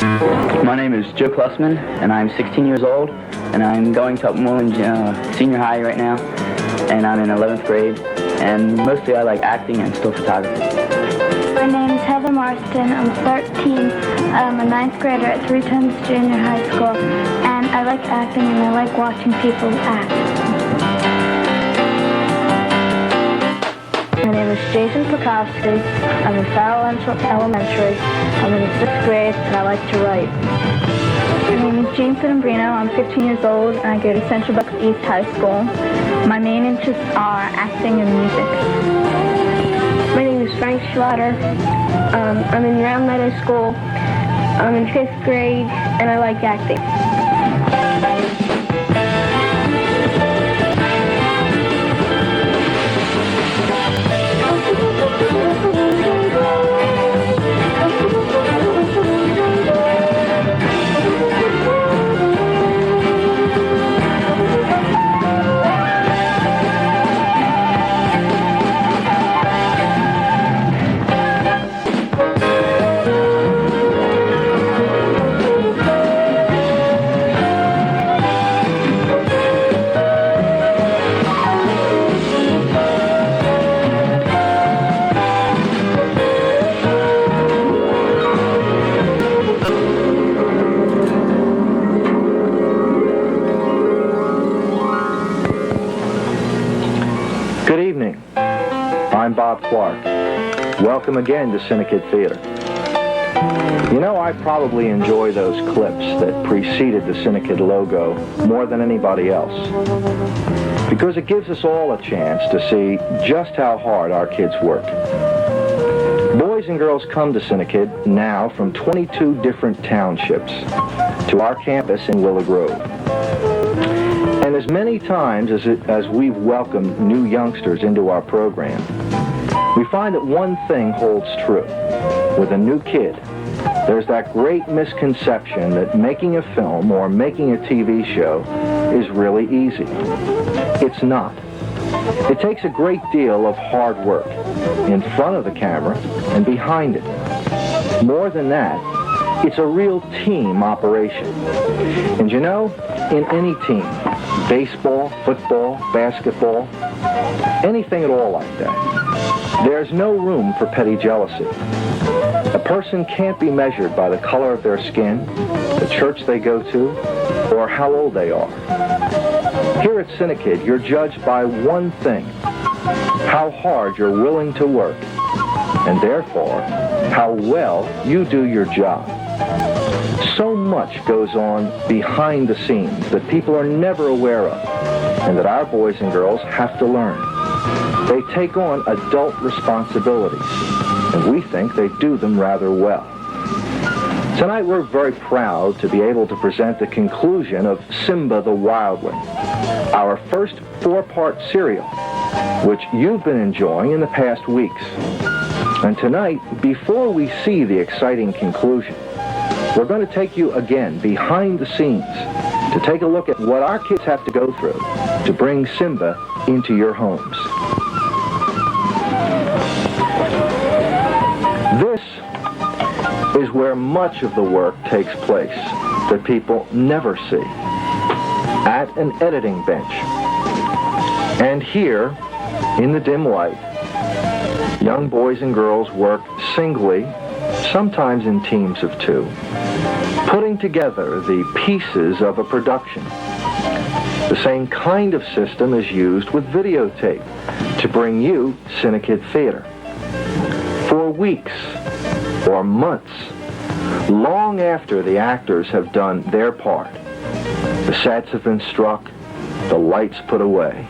My name is Joe Klussman, and I'm 16 years old, and I'm going to Upscaled Senior High right now, and I'm in 11th grade, and mostly I like acting and still photography. My name is Heather Marston. I'm 13. I'm a 9th grader at 3 Times Junior High School, and I like acting and I like watching people act. My name is Jason Pekowski. I'm in Farrell Elementary. I'm in the 6th grade, and I like to write. My name is Jane Fitambrino. I'm 15 years old, and I go to Central Bucks East High School. My main interests are acting and music. My name is Frank Schlatter. I'm in Round Meadow School. I'm in 5th grade, and I like acting. Good evening. I'm Bob Clark. Welcome again to CINEKYD Theater. You know, I probably enjoy those clips that preceded the CINEKYD logo more than anybody else, because it gives us all a chance to see just how hard our kids work. Boys and girls come to CINEKYD now from 22 different townships to our campus in Willow Grove. And as many times as we've welcomed new youngsters into our program, we find that one thing holds true. With a new kid, there's that great misconception that making a film or making a TV show is really easy. It's not. It takes a great deal of hard work in front of the camera and behind it. More than that, it's a real team operation. And you know, in any team, baseball, football, basketball, anything at all like that, there's no room for petty jealousy. A person can't be measured by the color of their skin, the church they go to, or how old they are. Here at CINEKYD, you're judged by one thing: how hard you're willing to work, and therefore, how well you do your job. So much goes on behind the scenes that people are never aware of, and that our boys and girls have to learn. They take on adult responsibilities, and we think they do them rather well. Tonight we're very proud to be able to present the conclusion of Simba the Wildling, our first 4-part serial, which you've been enjoying in the past weeks. And tonight, before we see the exciting conclusion, we're going to take you again behind the scenes to take a look at what our kids have to go through to bring Simba into your homes. This is where much of the work takes place that people never see, at an editing bench. And here, in the dim light, young boys and girls work singly, sometimes in teams of 2, putting together the pieces of a production. The same kind of system is used with videotape to bring you CINEKYD Theater. For weeks or months, long after the actors have done their part, the sets have been struck, the lights put away,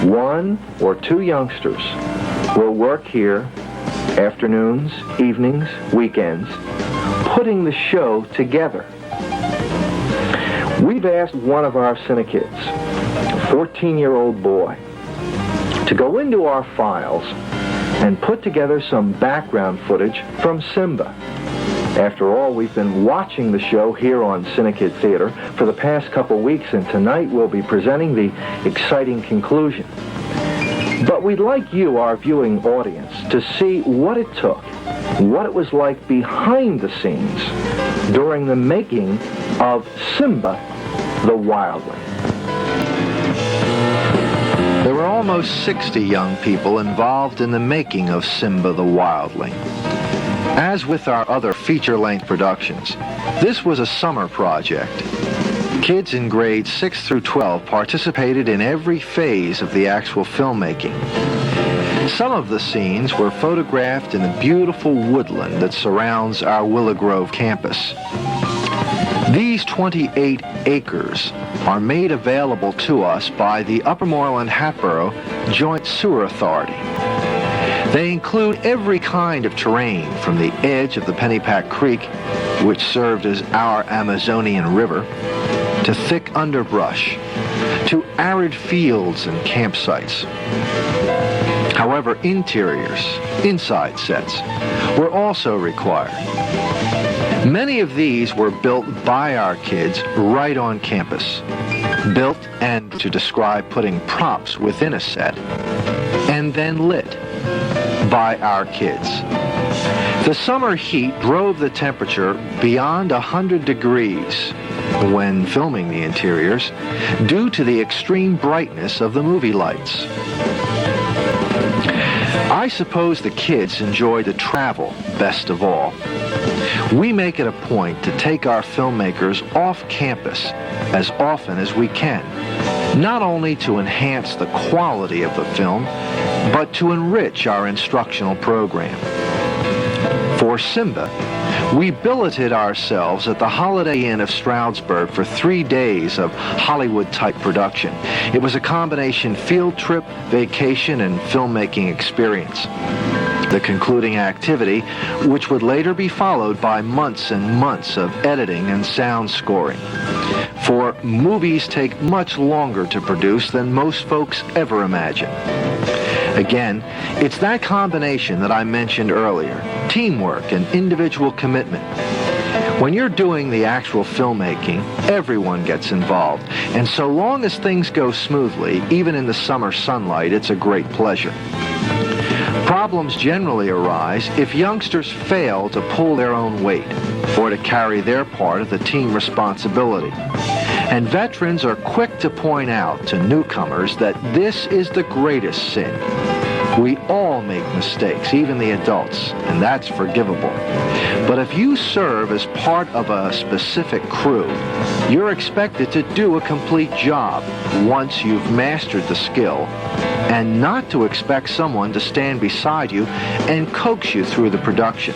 1 or 2 youngsters will work here afternoons, evenings, weekends, putting the show together. We've asked one of our CINEKYDs, a 14-year-old boy, to go into our files and put together some background footage from Simba. After all, we've been watching the show here on CINEKYD Theater for the past couple weeks, and tonight we'll be presenting the exciting conclusion. But we'd like you, our viewing audience, to see what it took, what it was like behind the scenes during the making of Simba the Wildling. There were almost 60 young people involved in the making of Simba the Wildling. As with our other feature-length productions, this was a summer project. Kids in grades 6 through 12 participated in every phase of the actual filmmaking. Some of the scenes were photographed in the beautiful woodland that surrounds our Willow Grove campus. These 28 acres are made available to us by the Upper Moreland-Hatboro Joint Sewer Authority. They include every kind of terrain from the edge of the Pennypack Creek, which served as our Amazonian river, to thick underbrush, to arid fields and campsites. However, interiors, inside sets, were also required. Many of these were built by our kids right on campus. Built and to describe putting props within a set, and then lit by our kids. The summer heat drove the temperature beyond 100 degrees when filming the interiors due to the extreme brightness of the movie lights. I suppose the kids enjoy the travel best of all. We make it a point to take our filmmakers off campus as often as we can, not only to enhance the quality of the film, but to enrich our instructional program. For Simba, we billeted ourselves at the Holiday Inn of Stroudsburg for 3 days of Hollywood-type production. It was a combination field trip, vacation, and filmmaking experience. The concluding activity, which would later be followed by months and months of editing and sound scoring. For movies take much longer to produce than most folks ever imagine. Again, it's that combination that I mentioned earlier, teamwork and individual commitment. When you're doing the actual filmmaking, everyone gets involved, and so long as things go smoothly, even in the summer sunlight, it's a great pleasure. Problems generally arise if youngsters fail to pull their own weight or to carry their part of the team responsibility. And veterans are quick to point out to newcomers that this is the greatest sin. We all make mistakes, even the adults, and that's forgivable. But if you serve as part of a specific crew, you're expected to do a complete job once you've mastered the skill, and not to expect someone to stand beside you and coax you through the production.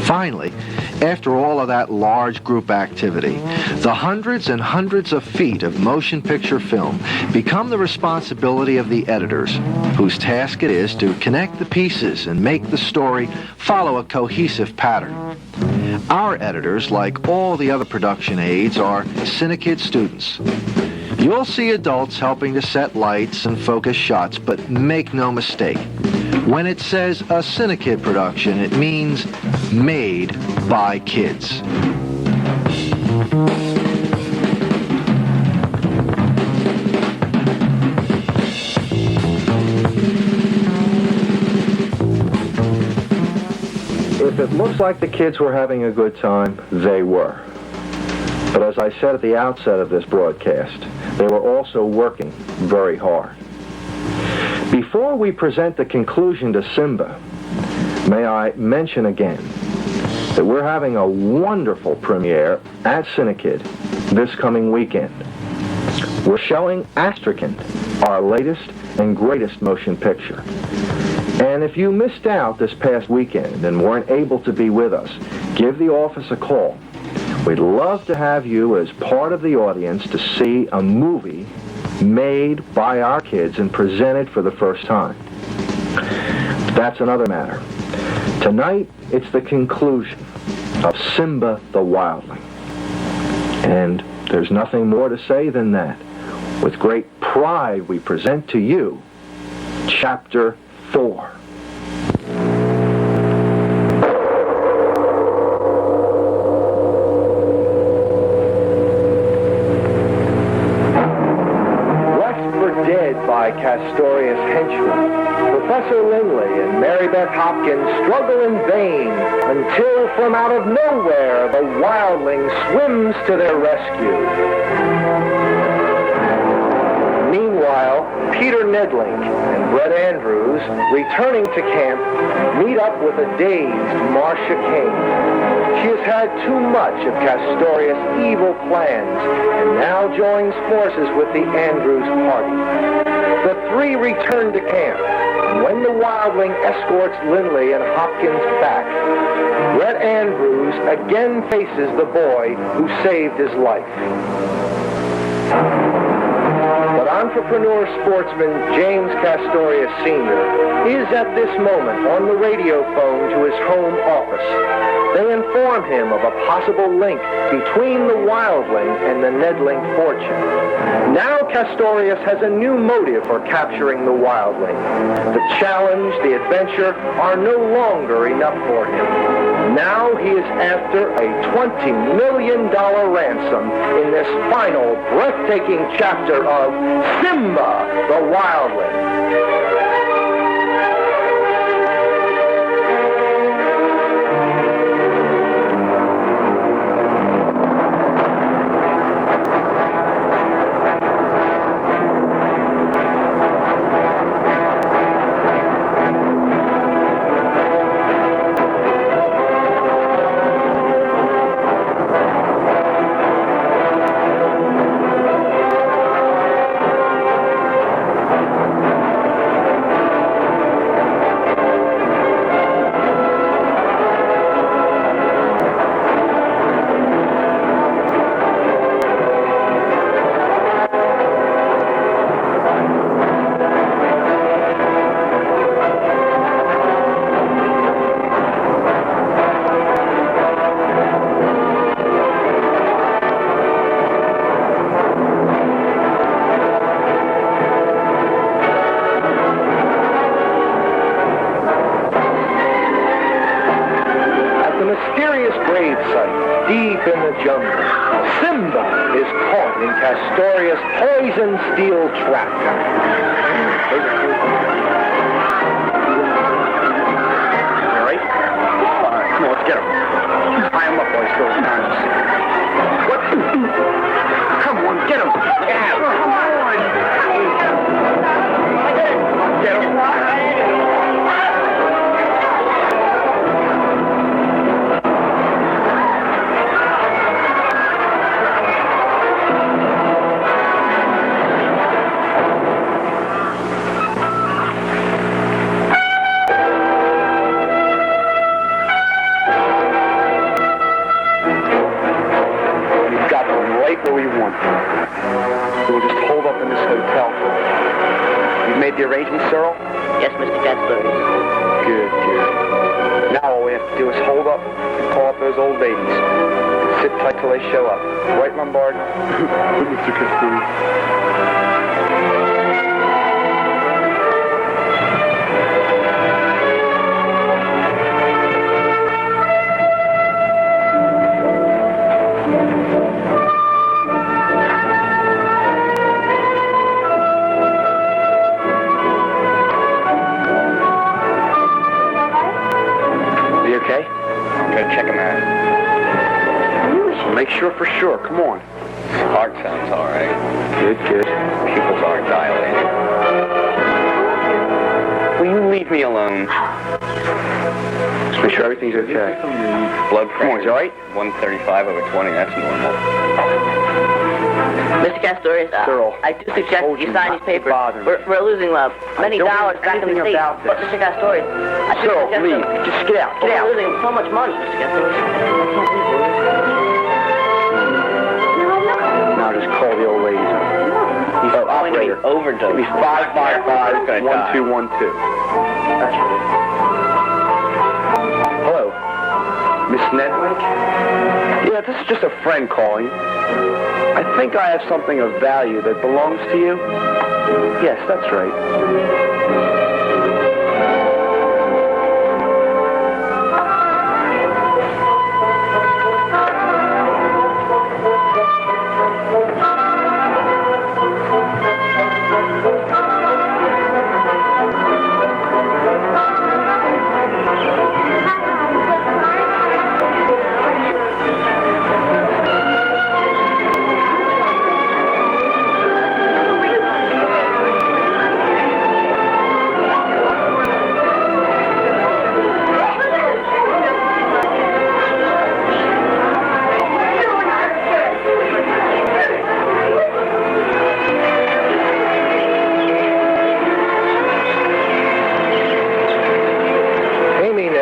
Finally, after all of that large group activity, the hundreds and hundreds of feet of motion picture film become the responsibility of the editors, whose task it is to connect the pieces and make the story follow a cohesive pattern. Our editors, like all the other production aides, are CINEKYD students. You'll see adults helping to set lights and focus shots, but make no mistake. When it says a CINEKYD production, it means made by kids. If it looks like the kids were having a good time, they were. But as I said at the outset of this broadcast, they were also working very hard. Before we present the conclusion to Simba, may I mention again that we're having a wonderful premiere at CINEKYD this coming weekend. We're showing Astrakhan, our latest and greatest motion picture. And if you missed out this past weekend and weren't able to be with us, give the office a call. We'd love to have you as part of the audience to see a movie made by our kids and presented for the first time. That's another matter. Tonight, it's the conclusion of Simba the Wildling. And there's nothing more to say than that. With great pride, we present to you Chapter 4. By Castori Hopkins struggle in vain until from out of nowhere the Wildling swims to their rescue. Meanwhile, Peter Nedlink and Brett Andrews, returning to camp, meet up with a dazed Marcia Kane. She has had too much of Castorius' evil plans and now joins forces with the Andrews party. The three return to camp, and when the Wildling escorts Lindley and Hopkins back, Brett Andrews again faces the boy who saved his life. But entrepreneur sportsman James Castorius Sr. is at this moment on the radio phone to his home office. They inform him of a possible link between the Wildling and the Nedling fortune. Now Castorius has a new motive for capturing the Wildling. The challenge, the adventure are no longer enough for him. Now he is after a $20 million ransom in this final breathtaking chapter of Simba the Wildling. Deep in the jungle, Simba is caught in Castorius' poison steel trap. All right? All right, come on, let's get him. Tie him up, boys, those hands. What? Come on, get him. Yeah, come on. Get him. Where we want them. We'll just hold up in this hotel. You've made the arrangements, Cyril? Yes, Mr. Castorius. Good, good. Now all we have to do is hold up and call up those old ladies. Sit tight till they show up. Right, Lombard? Mr. Castorius. Check him out. Make sure for sure. Come on. Heart sounds all right. Good, good. Pupils aren't dilated. Will you leave me alone? Just make sure everything's okay. Blood Come on, pressure, all right? 135/20. That's normal. Mr. Castorius, Cyril, I do suggest that you sign these papers. Bother me. We're losing many don't dollars know back in the anything state. about But this. Mr. Castorius, I do Cyril, suggest leave. that- Just get out. Get We're out. losing so much money, Mr. Castorius. Now just call the old ladies up. Oh, operator. Overdose. Give me 555-1212. That's right. Hello, Miss Nedlink? Yeah, this is just a friend calling. I think I have something of value that belongs to you. Yes, that's right.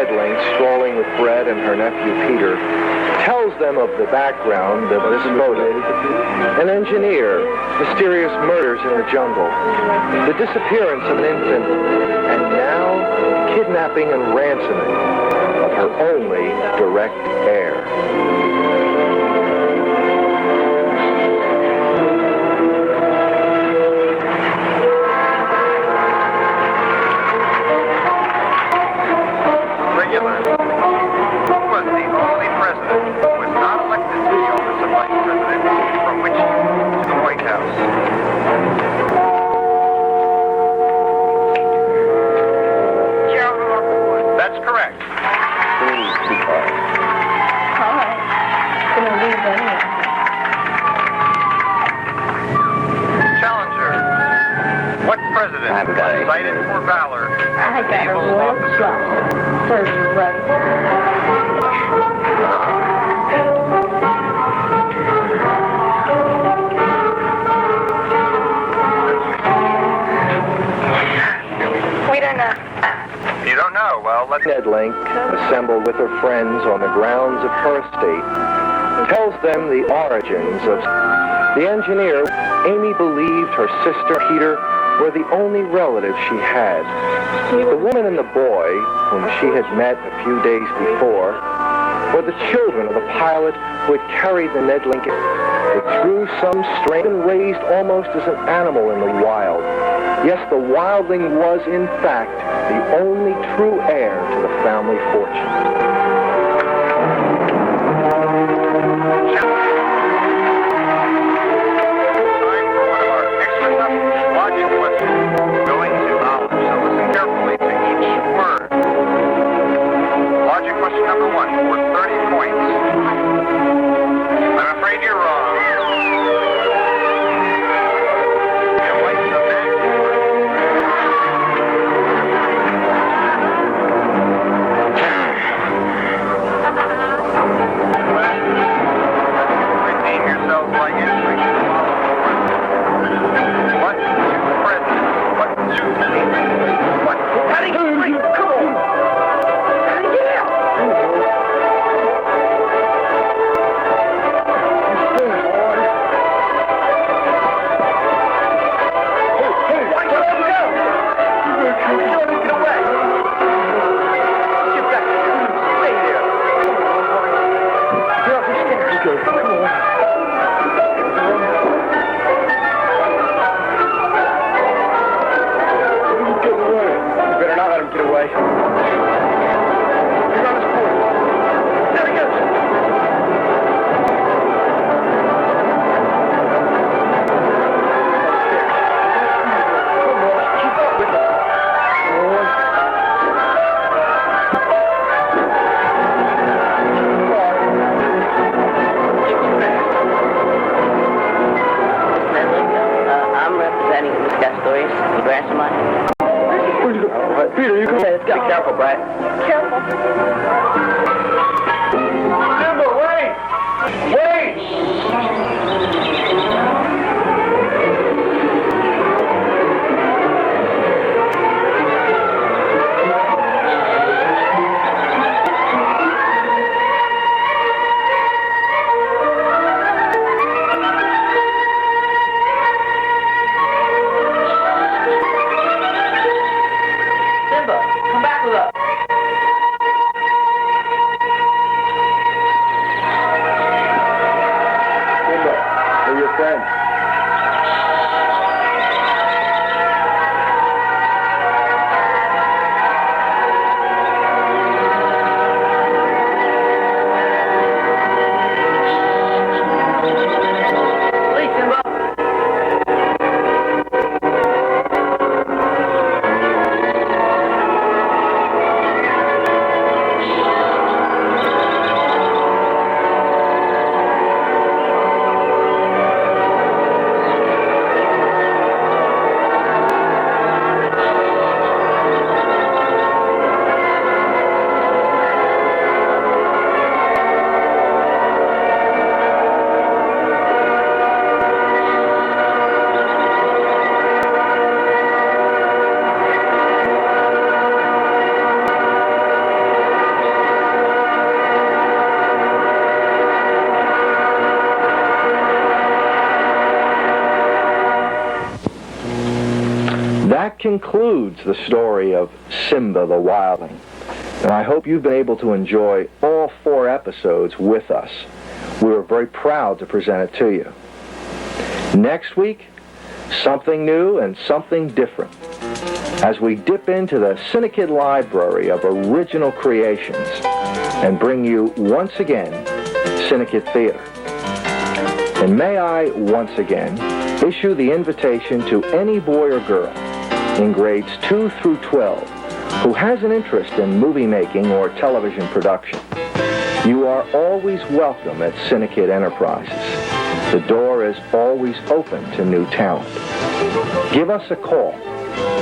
Nedling, strolling with Fred and her nephew Peter, tells them of the background of this photo. An engineer, mysterious murders in the jungle, the disappearance of an infant, and now kidnapping and ransoming of her only direct heir. Cited for valor. I got a roll of slots. First right. We don't know. You don't know? Well, let's... Nedling, assembled with her friends on the grounds of her estate, tells them the origins of... The engineer, Amy, believed her sister, Peter, were the only relatives she had. The woman and the boy, whom she had met a few days before, were the children of the pilot who had carried the Nedling, but through some strange and raised almost as an animal in the wild. Yes, the Wildling was, in fact, the only true heir to the family fortune. Question number 1 worth 30 points. I'm afraid you're wrong. Your wife's a redeem yourselves by answering. What two presidents? What two kings? What? Patty, come on! Peter, you go. Okay, let's go. Be careful, Brett. Careful. Simba, wait! Wait! Simba, come back with us. concludes the story of Simba the Wildling. And I hope you've been able to enjoy all 4 episodes with us. We were very proud to present it to you. Next week, something new and something different as we dip into the CINEKYD library of original creations and bring you once again CINEKYD Theater. And may I once again issue the invitation to any boy or girl in grades 2 through 12 who has an interest in movie making or television production. You are always welcome at CINEKYD Enterprises. The door is always open to new talent. Give us a call.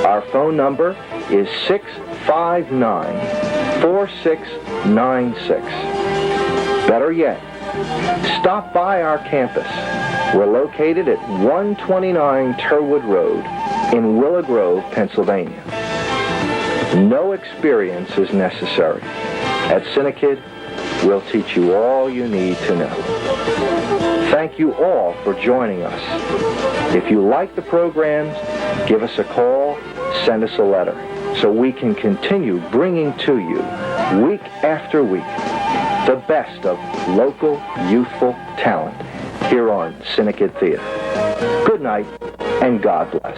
Our phone number is 659-4696. Better yet, stop by our campus. We're located at 129 Turwood Road in Willow Grove, Pennsylvania. No experience is necessary. At CINEKYD, we'll teach you all you need to know. Thank you all for joining us. If you like the programs, give us a call, send us a letter, so we can continue bringing to you, week after week, the best of local youthful talent here on CINEKYD Theater. Good night, and God bless.